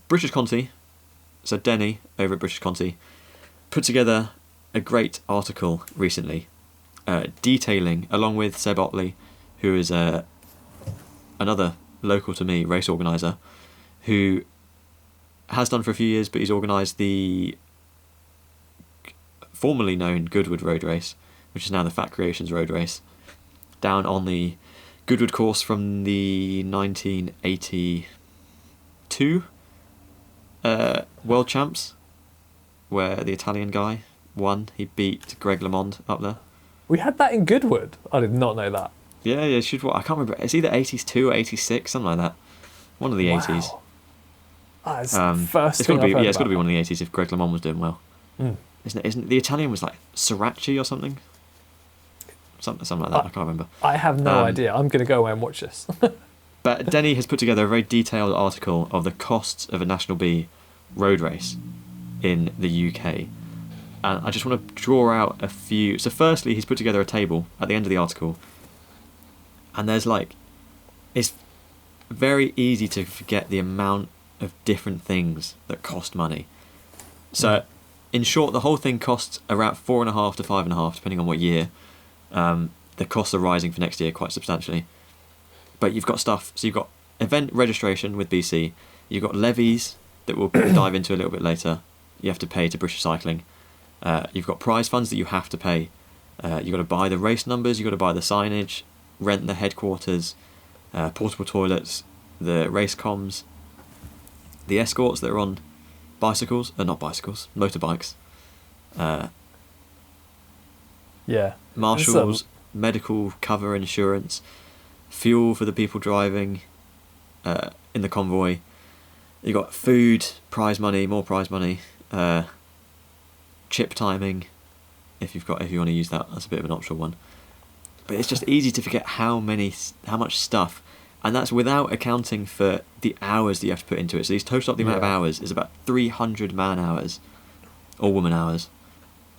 British Conti, so Denny over at British Conti, put together a great article recently detailing, along with Seb Otley, who is another local to me race organiser, who has done for a few years, but he's organised the formerly known Goodwood Road Race, which is now the Fat Creations Road Race, down on the Goodwood course from the 1982 World Champs, where the Italian guy won. He beat Greg LeMond up there. We had that in Goodwood. I did not know that. Yeah, I can't remember. It's either 82 or 86, something like that. One of the 80s. It's it's got to be. Yeah, it's got to be one of the 80s if Greg LeMond was doing well. Isn't it? Isn't the Italian was like Srirachi or something? Something like that. I can't remember. I have no idea. I'm going to go away and watch this. But Denny has put together a very detailed article of the costs of a National B road race in the UK. And I just want to draw out a few. So firstly, he's put together a table at the end of the article. And there's it's very easy to forget the amount of different things that cost money. So in short, the whole thing costs around 4.5 to 5.5, depending on what year. The costs are rising for next year quite substantially. But you've got stuff. So you've got event registration with BC. You've got levies that we'll dive into a little bit later. You have to pay to British Cycling. You've got prize funds that you have to pay. You've got to buy the race numbers. You've got to buy the signage, rent the headquarters, portable toilets, the race comms, the escorts that are on bicycles, not bicycles, motorbikes. Marshals, medical cover, insurance, fuel for the people driving in the convoy. You got food, prize money, more prize money, chip timing. If you want to use that, that's a bit of an optional one. But it's just easy to forget how much stuff, and that's without accounting for the hours that you have to put into it. So these total up the amount of hours is about 300 man hours or woman hours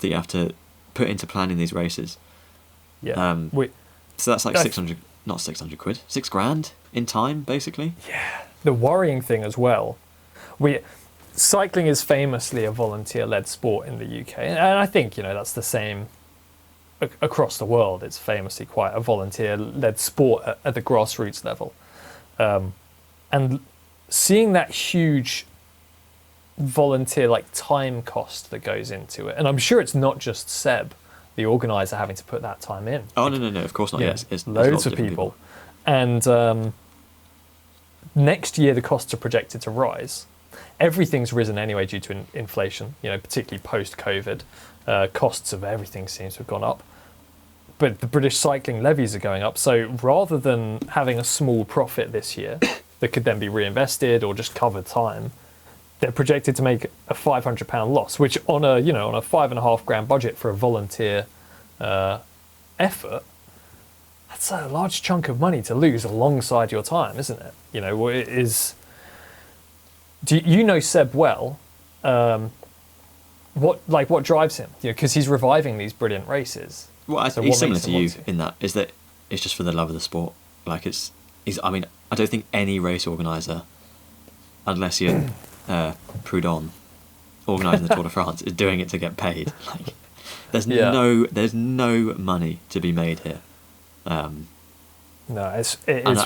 that you have to put into planning these races. So that's like 600, not 600 quid, £6,000 in time, basically. Yeah. The worrying thing as well, cycling is famously a volunteer-led sport in the UK, and I think that's the same across the world. It's famously quite a volunteer-led sport at the grassroots level, and seeing that huge volunteer time cost that goes into it, and I'm sure it's not just Seb, the organizer, having to put that time in. Oh no, of course not. Yeah, it's loads of people. And next year the costs are projected to rise. Everything's risen anyway due to inflation, particularly post-COVID. Costs of everything seems to have gone up. But the British cycling levies are going up. So rather than having a small profit this year that could then be reinvested or just cover time, they're projected to make a £500 loss, which on a £5,500 budget for a volunteer effort, that's a large chunk of money to lose alongside your time, isn't it? It is. Do you know Seb well? What drives him? Because he's reviving these brilliant races. Well, he's similar to you in that is that it's just for the love of the sport. I don't think any race organizer, unless you're Proudhon, organising the Tour de France, is doing it to get paid. There's no money to be made here. No,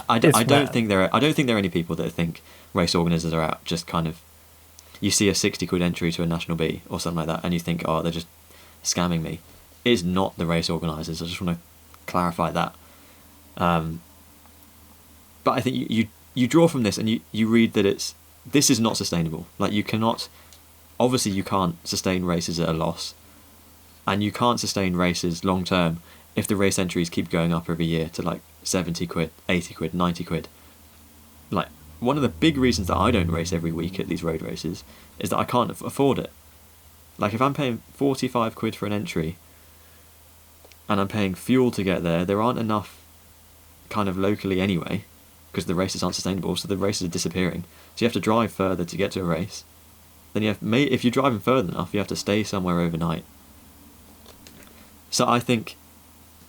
I don't think there are any people that think race organisers are out just kind of. You see a 60 quid entry to a National B or something like that, and you think, oh, they're just scamming me. It's not the race organisers. I just want to clarify that. But I think you draw from this, and you read that this is not sustainable. You can't sustain races at a loss, and you can't sustain races long term if the race entries keep going up every year to 70 quid, 80 quid, 90 quid. One of the big reasons that I don't race every week at these road races is that I can't afford it. If I'm paying 45 quid for an entry and I'm paying fuel to get there aren't enough kind of locally anyway, because the races aren't sustainable, so the races are disappearing. So you have to drive further to get to a race. Then if you're driving further enough, you have to stay somewhere overnight. So I think,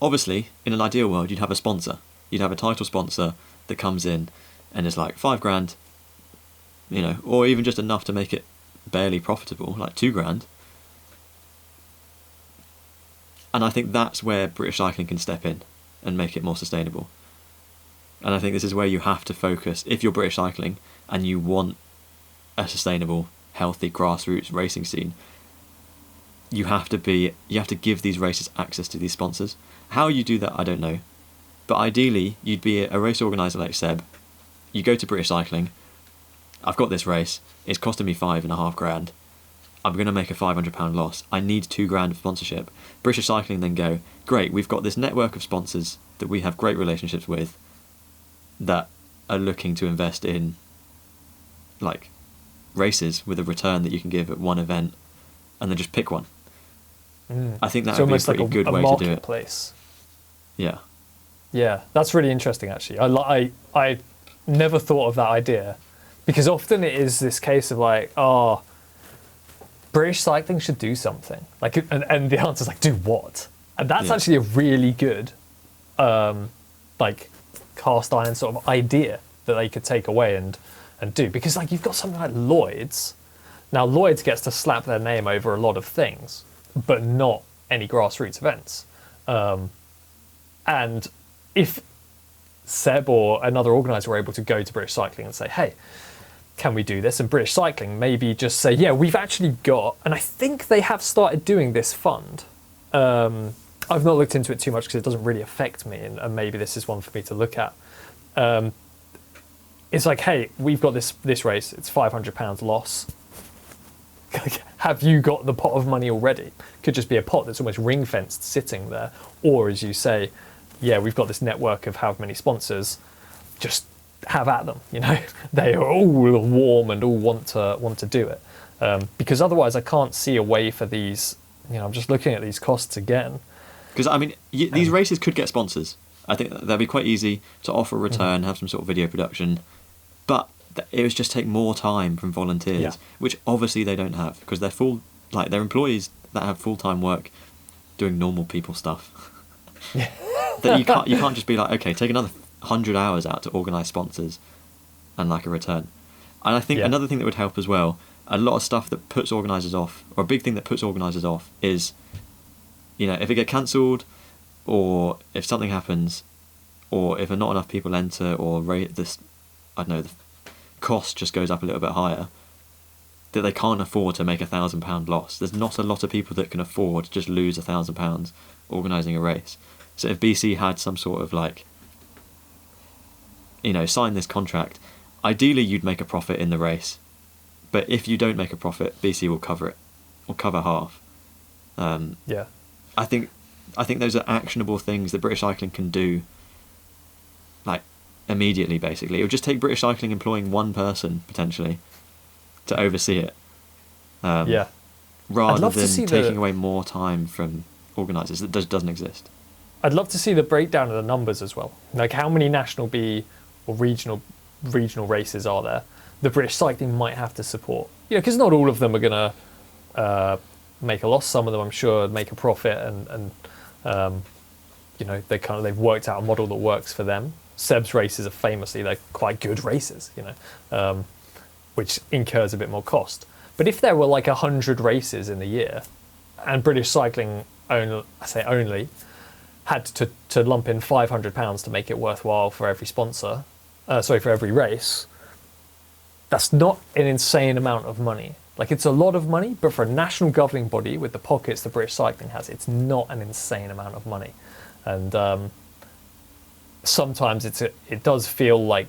obviously, in an ideal world, you'd have a sponsor. You'd have a title sponsor that comes in and is £5,000. or even just enough to make it barely profitable, like £2,000. And I think that's where British Cycling can step in and make it more sustainable. And I think this is where you have to focus, if you're British Cycling and you want a sustainable, healthy grassroots racing scene, you have to give these races access to these sponsors. How you do that, I don't know. But ideally, you'd be a race organiser like Seb. You go to British Cycling, I've got this race, it's costing me £5,500. I'm going to make a £500 loss. I need £2,000 of sponsorship. British Cycling then go, great, we've got this network of sponsors that we have great relationships with that are looking to invest in like races with a return that you can give at one event, and then just pick one. I think that would be a pretty good way to do it. Marketplace. Yeah. Yeah, that's really interesting actually. I never thought of that idea, because often it is this case of like, British Cycling should do something. Like, and the answer's like, do what? And that's actually a really good, like, cast iron sort of idea that they could take away and do. Because like you've got something like Lloyd's. Now Lloyd's gets to slap their name over a lot of things, but not any grassroots events. And if Seb or another organiser were able to go to British Cycling and say, hey, can we do this? And British Cycling maybe just say, yeah, we've actually got, and I think they have started doing this fund. I've not looked into it too much because it doesn't really affect me, and maybe this is one for me to look at. It's like, hey, we've got this race, it's £500 loss. Have you got the pot of money already? Could just be a pot that's almost ring fenced sitting there. Or as you say, yeah, we've got this network of however many sponsors, just have at them, they are all warm and all want to do it, because otherwise I can't see a way for these. I'm just looking at these costs again, because I mean these races could get sponsors. I think that'd be quite easy to offer a return, have some sort of video production, but it would just take more time from volunteers, which obviously they don't have, because they're employees that have full-time work doing normal people stuff. That you can't just be like, okay, take another 100 hours out to organise sponsors and like a return. And I think another thing that would help as well, a lot of stuff that puts organisers off, or a big thing that puts organisers off, is if it get cancelled, or if something happens, or if not enough people enter, or the cost just goes up a little bit higher, that they can't afford to make £1,000 loss. There's not a lot of people that can afford to just lose £1,000 organising a race. So if BC had some sort of like, sign this contract, ideally you'd make a profit in the race, but if you don't make a profit, BC will cover it, or cover half. I think those are actionable things that British Cycling can do, like immediately. Basically, it would just take British Cycling employing one person potentially to oversee it. Rather than taking away more time from organisers that doesn't exist. I'd love to see the breakdown of the numbers as well. Like how many National B or regional races are there the British Cycling might have to support? Because not all of them are going to make a loss. Some of them, I'm sure, make a profit, and they've worked out a model that works for them. Seb's races are they're quite good races, which incurs a bit more cost. But if there were like 100 races in the year, and British Cycling only had to lump in £500 to make it worthwhile for every sponsor, for every race, that's not an insane amount of money. Like, it's a lot of money, but for a national governing body with the pockets that British Cycling has, it's not an insane amount of money. And sometimes it does feel like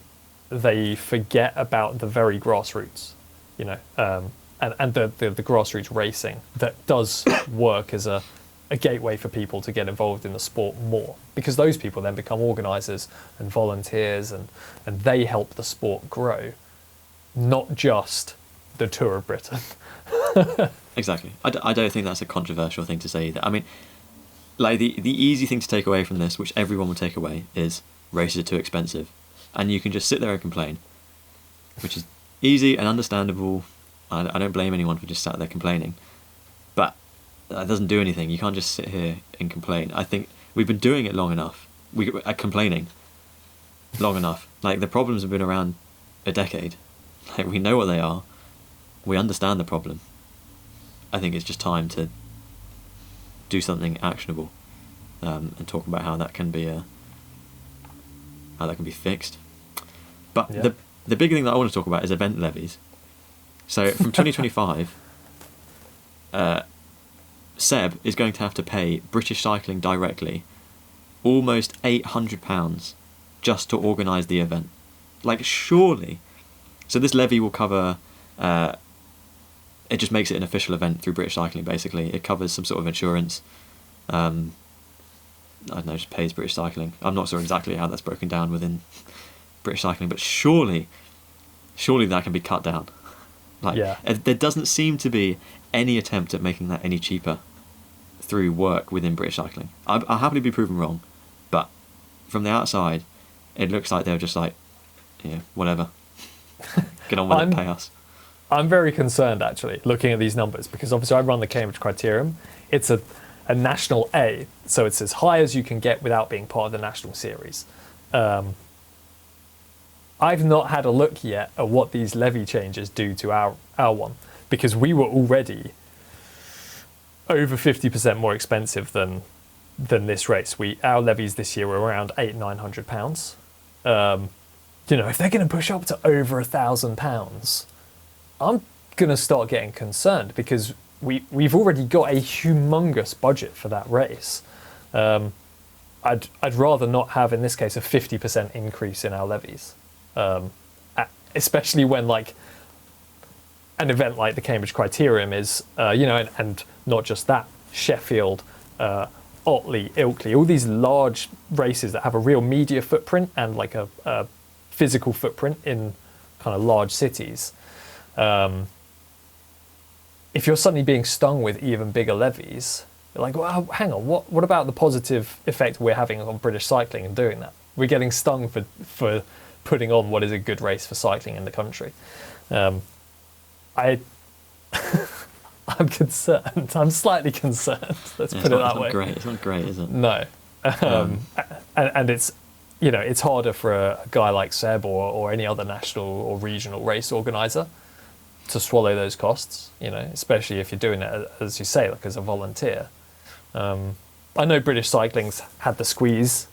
they forget about the very grassroots, and the grassroots racing that does work as a gateway for people to get involved in the sport more, because those people then become organisers and volunteers, and they help the sport grow, not just the Tour of Britain. Exactly. I don't think that's a controversial thing to say either. I mean, like the easy thing to take away from this, which everyone will take away, is races are too expensive, and you can just sit there and complain, which is easy and understandable. I don't blame anyone for just sat there complaining, but that doesn't do anything. You can't just sit here and complain. I think we've been doing it long enough. We are complaining long enough. Like, the problems have been around a decade, Like, we know what they are. We understand the problem. I think it's just time to do something actionable, and talk about how that can be fixed. But the big thing that I want to talk about is event levies. So from 2025, Seb is going to have to pay British Cycling directly almost £800 just to organise the event. Like, surely. So this levy will cover. It just makes it an official event through British Cycling, basically. It covers some sort of insurance. I don't know, just pays British Cycling. I'm not sure exactly how that's broken down within British Cycling, but surely that can be cut down. Like, there doesn't seem to be any attempt at making that any cheaper through work within British Cycling. I'll happily be proven wrong, but from the outside, it looks like they're just like, yeah, whatever. Get on with it, pay us. I'm very concerned, actually, looking at these numbers, because obviously I run the Cambridge Criterium. It's a national A, so it's as high as you can get without being part of the national series. I've not had a look yet at what these levy changes do to our one, because we were already over 50% more expensive than this race. Our levies this year were around £800-900. If they're going to push up to over £1,000, I'm going to start getting concerned, because we've already got a humongous budget for that race. I'd rather not have, in this case, a 50% increase in our levies, especially when, like, an event like the Cambridge Criterium is, and not just that, Sheffield, Otley, Ilkley, all these large races that have a real media footprint and like a physical footprint in kind of large cities. If you're suddenly being stung with even bigger levies, you're like, well, hang on, what about the positive effect we're having on British cycling and doing that? We're getting stung for putting on what is a good race for cycling in the country. I'm concerned. I'm slightly concerned. Let's put it that way. It's not great, is it? No. And it's, it's harder for a guy like Seb or any other national or regional race organizer to swallow those costs, especially if you're doing it, as you say, like as a volunteer. I know British Cycling's had the squeeze,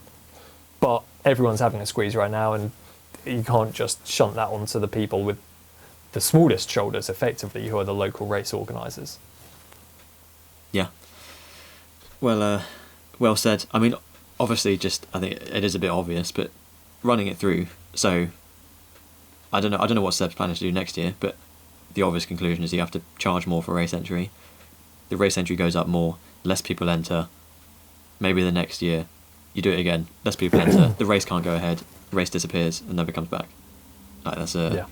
but everyone's having a squeeze right now, and you can't just shunt that onto the people with the smallest shoulders, effectively, who are the local race organisers. Yeah. Well said. I mean, obviously, I think it is a bit obvious, but running it through. So, I don't know what Seb's planning to do next year, but the obvious conclusion is you have to charge more for race entry. The race entry goes up more, less people enter. Maybe the next year you do it again, less people enter. The race can't go ahead. The race disappears and never comes back. Like that's it.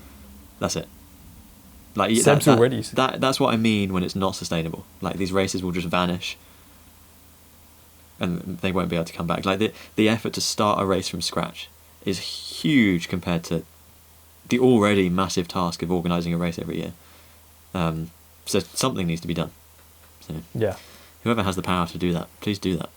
Like Seb's already. That's what I mean when it's not sustainable. Like these races will just vanish, and they won't be able to come back. Like the effort to start a race from scratch is huge compared to the already massive task of organising a race every year. So something needs to be done. So yeah, whoever has the power to do that, please do that.